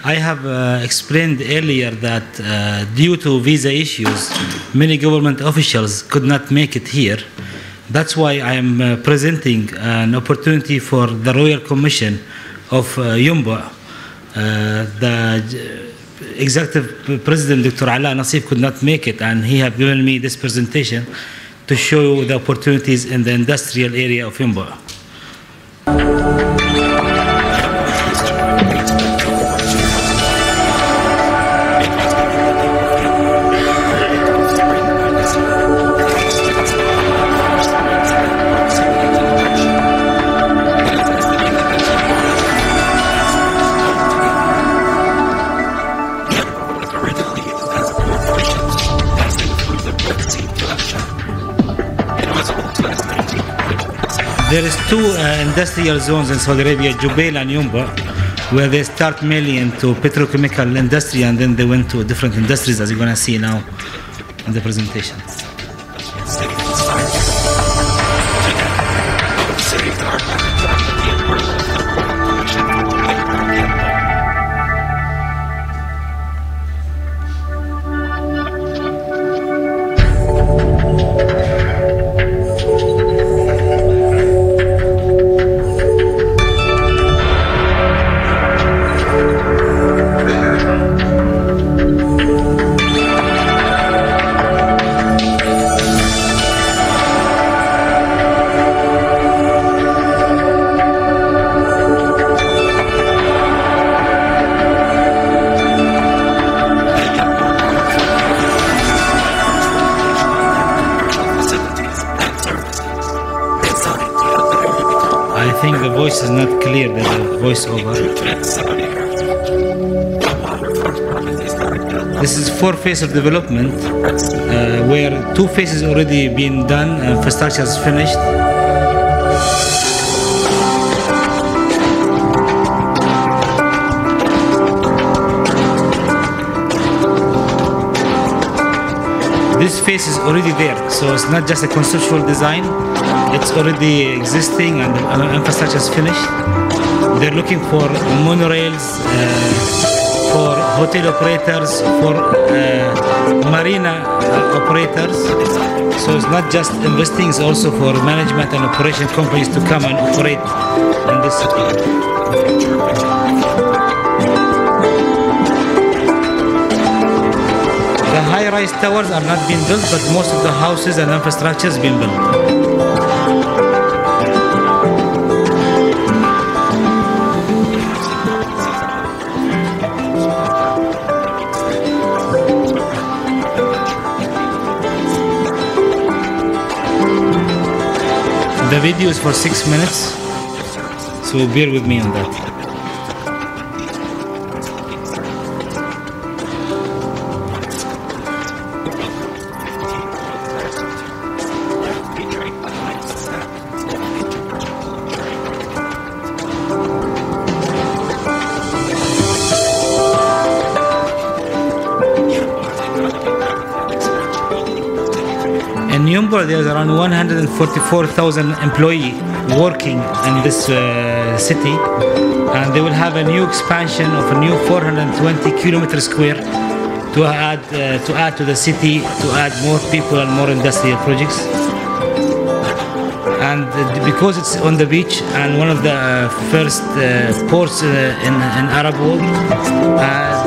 I have explained earlier that due to visa issues, many government officials could not make it here. That's why I am presenting an opportunity for the Royal Commission of Yumba. The Executive President, Dr. Ala Nasif, could not make it, and he have given me this presentation to show the opportunities in the industrial area of Yumba. There is two industrial zones in Saudi Arabia, Jubail and Yumba, where they start mainly into petrochemical industry, and then they went to different industries, as you're going to see now in the presentation. I think the voice is not clear, the voiceover. This is 4 phases of development, where 2 phases already been done, infrastructure is finished. This phase is already there, so it's not just a conceptual design, it's already existing and the infrastructure is finished. They're looking for monorails, for hotel operators, for marina operators. So it's not just investing, it's also for management and operation companies to come and operate in this city. The high-rise towers are not being built, but most of the houses and infrastructure is being built. The video is for 6 minutes, so bear with me on that. In Yumba, there's around 144,000 employees working in this city, and they will have a new expansion of a new 420 kilometers square to add to the city, to add more people and more industrial projects. And because it's on the beach and one of the first ports in Arab world,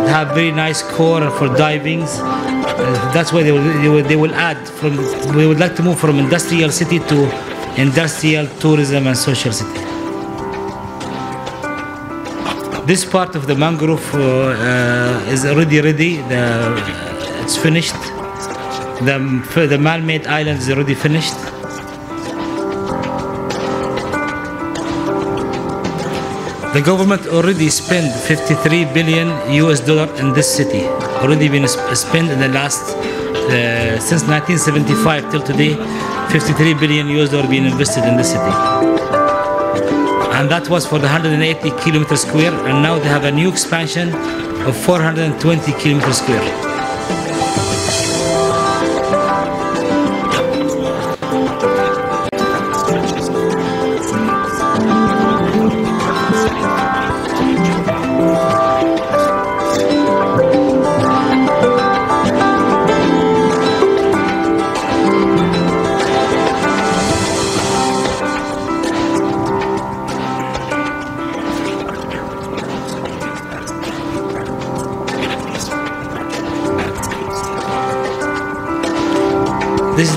have very nice core for divings. That's why they will add from. We would like to move from industrial city to industrial tourism and social city. This part of the mangrove is already ready. It's finished. The man-made island is already finished. The government already spent 53 billion US dollar in this city. Already been spent in the last, since 1975 till today, 53 billion US dollar being invested in this city. And that was for the 180 kilometer square, and now they have a new expansion of 420 kilometer square.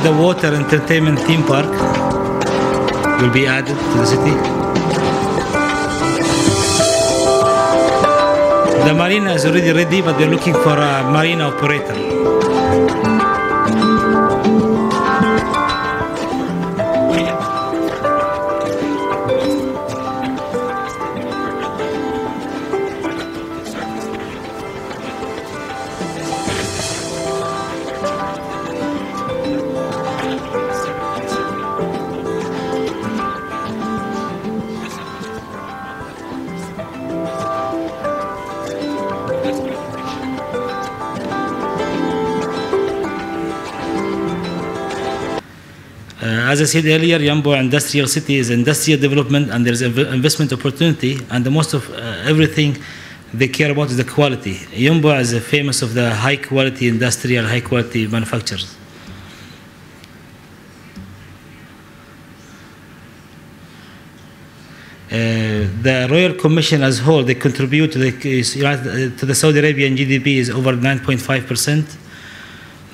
the water entertainment theme park. Will be added to the city. The marina is already ready, but they're looking for a marina operator. As I said earlier, Yanbu Industrial City is industrial development, and there's investment opportunity, and the most of everything they care about is the quality. Yanbu is famous of the high quality industrial, high quality manufacturers. The Royal Commission as a whole, they contribute to the Saudi Arabian GDP is over 9.5%.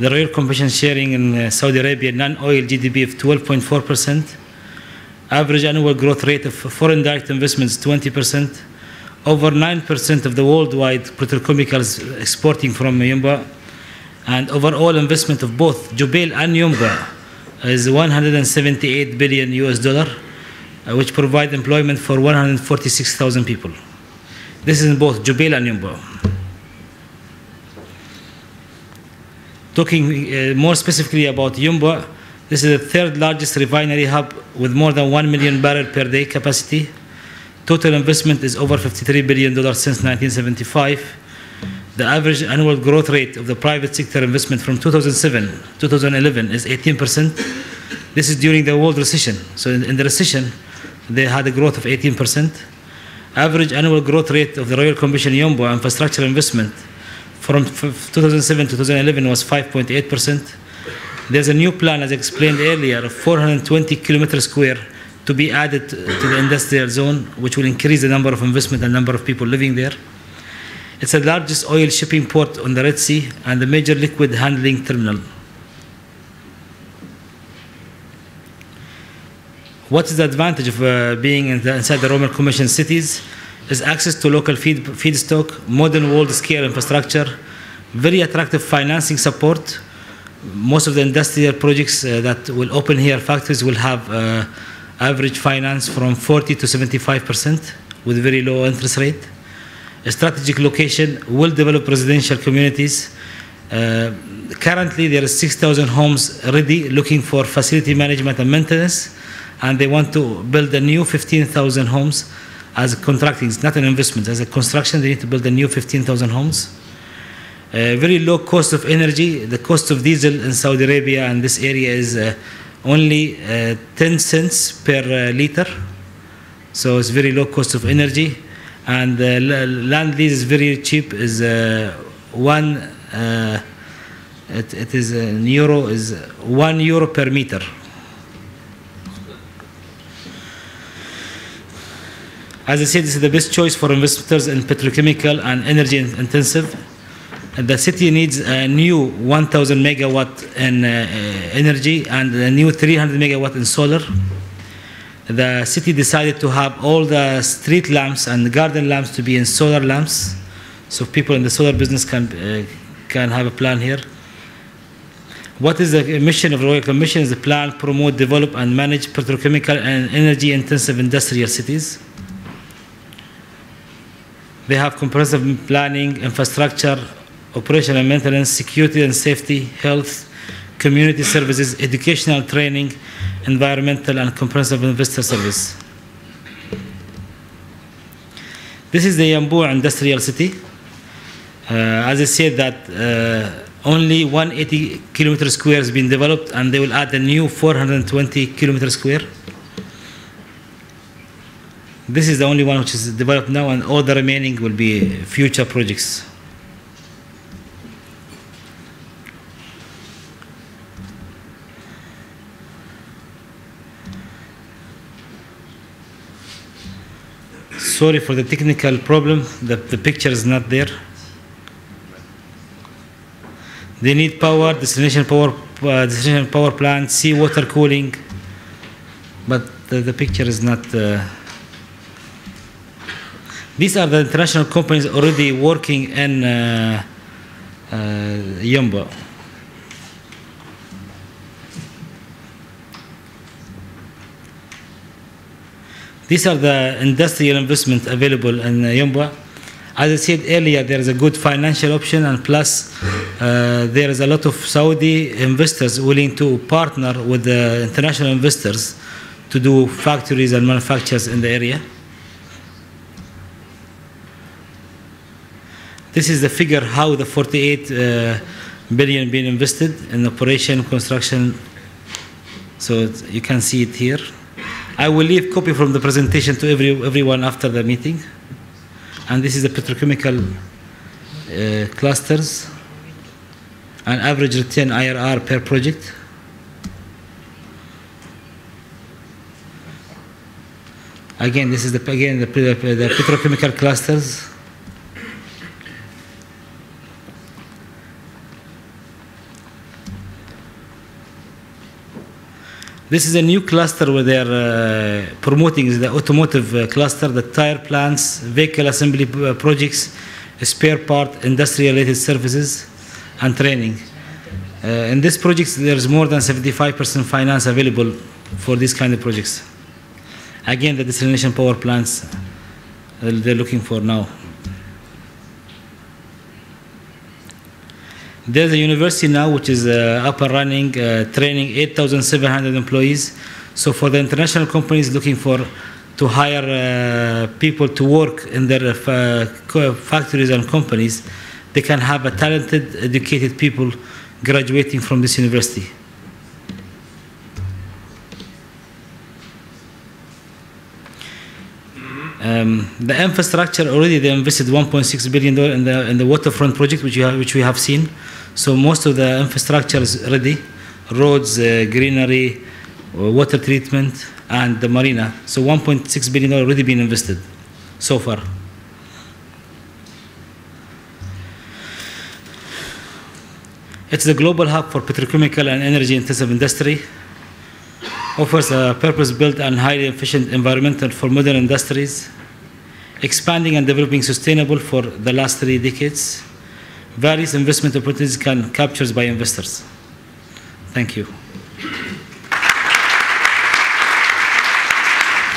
The Royal Commission sharing in Saudi Arabia non-oil GDP of 12.4%. Average annual growth rate of foreign direct investments 20%. Over 9% of the worldwide petrochemicals exporting from Yanbu. And overall investment of both Jubail and Yanbu is 178 billion US dollar, which provide employment for 146,000 people. This is in both Jubail and Yanbu. Talking more specifically about Yanbu, this is the third largest refinery hub with more than 1 million barrel per day capacity. Total investment is over $53 billion since 1975. The average annual growth rate of the private sector investment from 2007 to 2011 is 18%. This is during the world recession. So in the recession, they had a growth of 18%. Average annual growth rate of the Royal Commission Yanbu infrastructure investment from 2007 to 2011 was 5.8%. There's a new plan, as explained earlier, of 420 kilometers square to be added to the industrial zone, which will increase the number of investment and number of people living there. It's the largest oil shipping port on the Red Sea and the major liquid handling terminal. What is the advantage of being inside the Royal Commission cities? Is access to local feedstock, modern world-scale infrastructure, very attractive financing support. Most of the industrial projects that will open here, factories, will have average finance from 40 to 75% with very low interest rate. A strategic location, well-developed residential communities. Currently, there are 6,000 homes ready looking for facility management and maintenance, and they want to build a new 15,000 homes. As contracting, it's not an investment. As a construction, they need to build a new 15,000 homes. Very low cost of energy. The cost of diesel in Saudi Arabia and this area is only 10 cents per liter. So it's very low cost of energy. And land lease is very cheap. Is it is in euro, is €1 per meter. As I said, this is the best choice for investors in petrochemical and energy intensive. The city needs a new 1,000 megawatt in energy and a new 300 megawatt in solar. The city decided to have all the street lamps and garden lamps to be in solar lamps, so people in the solar business can have a plan here. What is the mission of the Royal Commission? Is the plan, promote, develop, and manage petrochemical and energy intensive industrial cities. They have comprehensive planning, infrastructure, operational maintenance, security and safety, health, community services, educational training, environmental and comprehensive investor service. This is the Yanbu Industrial City. As I said that only 180 kilometer square has been developed, and they will add a new 420 kilometer square. This is the only one which is developed now, and all the remaining will be future projects. Sorry for the technical problem, the picture is not there. They need power, destination power desalination power plant, seawater cooling, but the picture is not. These are the international companies already working in Yamba. These are the industrial investment available in Yamba. As I said earlier, there is a good financial option, and plus there is a lot of Saudi investors willing to partner with the international investors to do factories and manufacturers in the area. This is the figure how the 48 billion being invested in operation, construction. So you can see it here. I will leave copy from the presentation to everyone after the meeting. And this is the petrochemical clusters, an average return IRR per project. Again, this is the petrochemical clusters. This is a new cluster where they are promoting the automotive cluster, the tire plants, vehicle assembly projects, spare part, industrial-related services, and training. In this project, there is more than 75% finance available for these kind of projects. Again, the desalination power plants they're looking for now. There's a university now which is up and running, training 8,700 employees. So for the international companies looking to hire people to work in their factories and companies, they can have a talented, educated people graduating from this university. The infrastructure already they invested $1.6 billion in the waterfront project which we have seen. So most of the infrastructure is ready: roads, greenery, water treatment, and the marina. So $1.6 billion already been invested so far. It's the global hub for petrochemical and energy-intensive industry. Offers a purpose-built and highly efficient environment for modern industries, expanding and developing sustainable for the last 3 decades. Various investment opportunities can captured by investors. Thank you.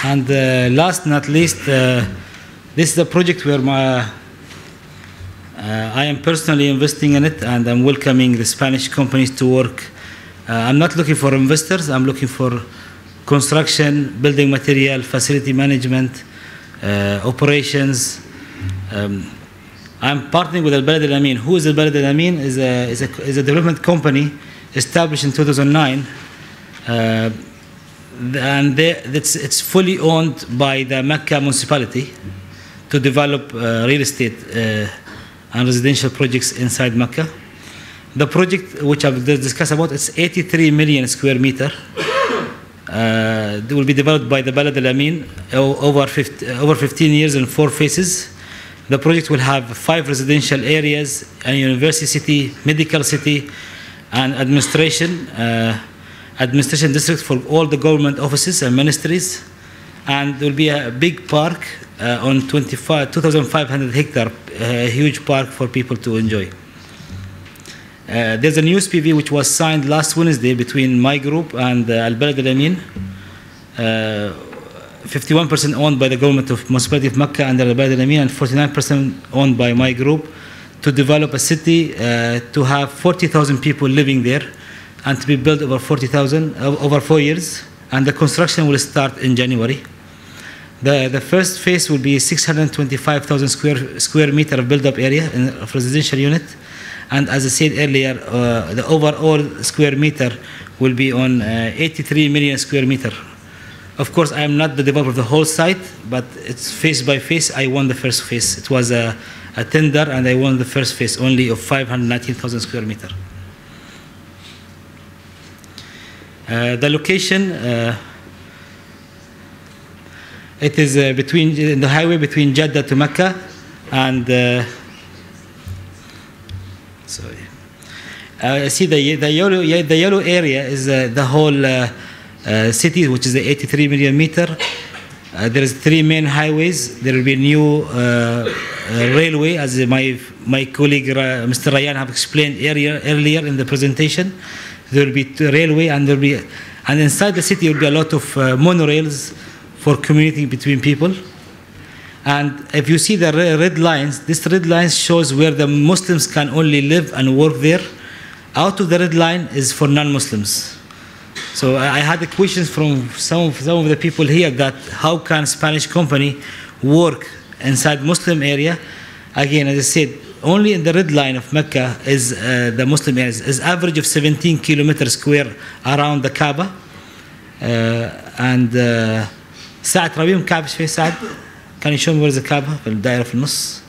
And last not least, this is a project where I am personally investing in it, and I'm welcoming the Spanish companies to work. I'm not looking for investors. I'm looking for construction, building material, facility management, operations. I'm partnering with Al Balad Al Amin. Who is Al Balad Al Amin? Is a development company established in 2009, and it's fully owned by the Mecca municipality to develop real estate and residential projects inside Mecca. The project which I've discussed about, it's 83 million square meter. It will be developed by the Balad Al Amin over 15 years in 4 phases. The project will have 5 residential areas, a university city, medical city, and administration district for all the government offices and ministries. And there will be a big park on 2,500 hectare, a huge park for people to enjoy. There's a new SPV which was signed last Wednesday between my group and Al Balad Al Amin, 51% owned by the government of municipality of Mecca and Al Balad Al Amin, and 49% owned by my group, to develop a city to have 40,000 people living there, and to be built over 4 years. And the construction will start in January. The first phase will be 625,000 square meter of build-up area of residential unit. And as I said earlier, the overall square meter will be on 83 million square meter. Of course, I am not the developer of the whole site, but it's phase by phase. I won the first phase. It was a tender, and I won the first phase only of 519,000 square meter. The location, it is between the highway between Jeddah to Mecca, and See the yellow area is the whole city, which is the 83 million meter. There is 3 main highways. There will be new railway, as my colleague Mr. Ryan have explained earlier in the presentation. There will be railway, and inside the city will be a lot of monorails for communicating between people. And if you see the red lines, this red line shows where the Muslims can only live and work there. Out of the red line is for non-Muslims. So I had the questions from some of the people here that how can Spanish company work inside Muslim area? Again, as I said, only in the red line of Mecca is the Muslim areas is average of 17 kilometers square around the Kaaba. ساعة ربيهم كعب في ساعة. Can you show me where is the Kaaba? في الدائرة في النص.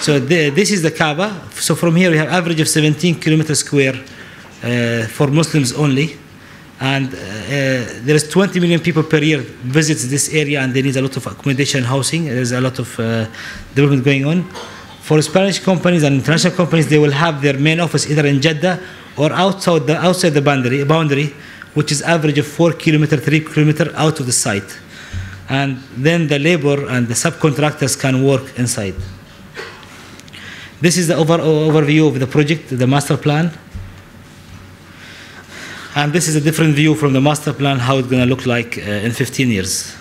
So this is the Kaaba. So from here we have average of 17 kilometers square for Muslims only. And there is 20 million people per year visits this area, and they need a lot of accommodation and housing. There's a lot of development going on. For Spanish companies and international companies, they will have their main office either in Jeddah or outside the boundary, which is average of 4 kilometers, 3 kilometers out of the site. And then the labor and the subcontractors can work inside. This is the overview of the project, the master plan. And this is a different view from the master plan, how it's going to look like in 15 years.